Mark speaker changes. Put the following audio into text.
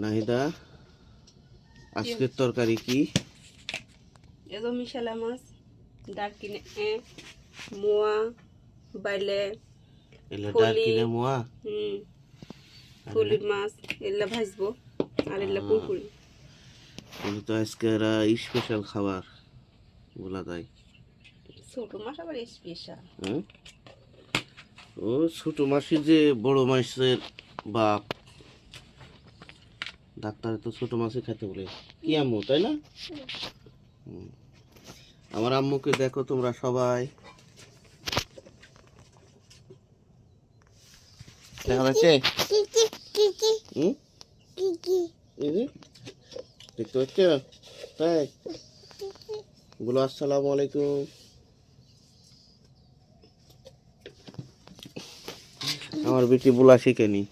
Speaker 1: নাহিদা আজকের তরকারি কি?
Speaker 2: এদো মিশালা মাছ ডারকিনে মোয়া বাইলে
Speaker 1: এলা ডারকিনে মোয়া
Speaker 2: ফুলি মাছ এলা ভাজবো আর এলা কুরকুরি।
Speaker 1: কিন্তু তো আজকে স্পেশাল খাবার বলা যায়।
Speaker 2: ছোট মাছ আবার স্পেশাল।
Speaker 1: ও ছোট মাছই যে বড় মাছের বাপ। ডাক্তারে তো ছোট মাছই খেতে বলে কি আম্মু, তাই না? আমার আম্মুকে দেখো তোমরা সবাই, দেখা যাচ্ছে? দেখতে পাচ্ছ? তাই বলো আসসালামু আলাইকুম। আমার বেটি বলা শিখেনি।